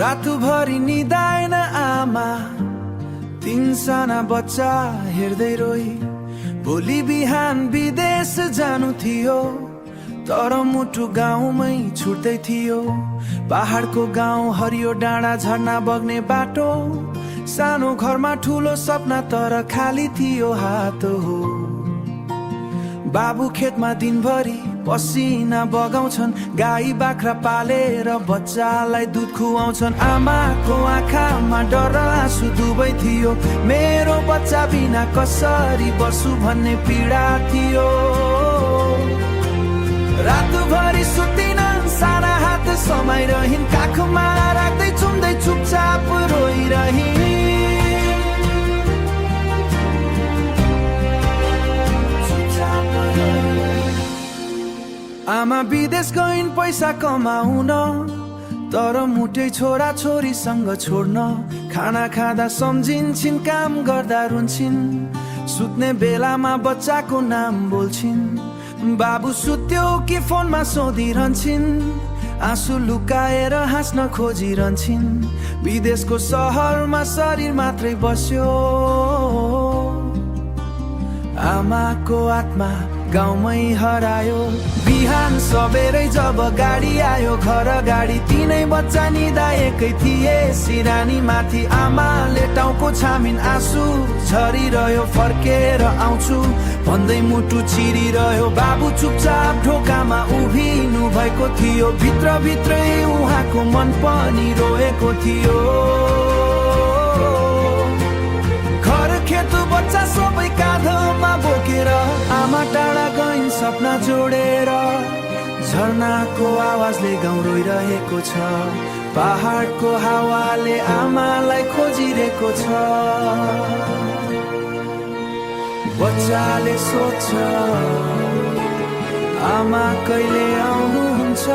रातभरि निदाएन आमा, तीन साना बच्चा हेर्दै रोई। भोलि बिहान विदेश जानु थियो, तर मुटु गाउँमै छुट्दै थियो। पहाडको गाउँ, हरियो डाँडा, झरना बग्ने बाटो, सानो घरमा ठुलो सपना तर खाली थियो हात हो। बाबु खेतमा दिनभरि पसिना बगाउँछन्, गाई बाख्रा पालेर बच्चालाई दुध खुवाउँछन्। आमाको आँखामा डर र आँसु दुवै थियो, मेरो बच्चा बिना कसरी बस्छु भन्ने पीडा थियो। रातभरि सुतिनन्, सारा हात समाइरहन्, काखमा राख्दै चुम्दै चुपचाप रोइरहन्। आमा विदेश गइन् पैसा कमाउन, तर मुटै छोरा छोरीसँग छोड्न। खाना खाँदा सम्झिन्छन्, काम गर्दा रुन्छन्, सुत्ने बेलामा बच्चाको नाम बोल्छिन्। बाबु सुत्यो कि फोनमा सोधिरहन्छन्, आँसु लुकाएर हाँस्न खोजिरहन्छन्। विदेशको सहरमा शरीर मात्रै बस्यो, आमाको आत्मा गाउँमै हरायो। बिहान सबेरै जब गाडी आयो, घर अगाडि तीनै बच्चा निदाएकै थिए। सिरानी माथि आमाले टाउको छामिन, आँसु झरिरह्यो। फर्केर आउँछु भन्दै मुटु चिरिरह्यो। बाबु चुपचाप ढोकामा उभिनु भएको थियो, भित्रभित्रै उहाँको मन पनि रोएको थियो। घर खेत बच्चा सबै काँधमा बोकेर आमा टाढा गइन् सपना जोडेर। झरनाको आवाजले गाउँ रोइरहेको छ, पहाडको हावाले आमालाई खोजिरहेको छ। बच्चाले सोध्छ, आमा कहिले आउनुहुन्छ?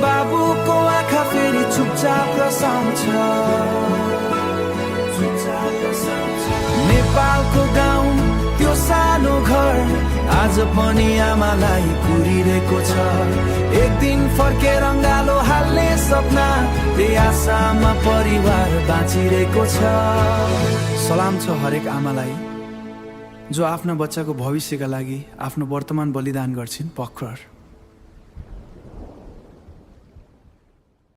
बाबुको आँखा फेरि चुपचाप रसाउँछ। नेपालको गाउँ, त्यो सानो घर आज पनि आमालाई कुरिरहेको छ। एक दिन फर्केर रङ्गालो हाल्ने सपना, त्यही आशामा परिवार बाँचिरहेको छ। सलाम छ हरेक आमालाई जो आफ्ना बच्चाको भविष्यका लागि आफ्नो वर्तमान बलिदान गर्छिन्। पखर।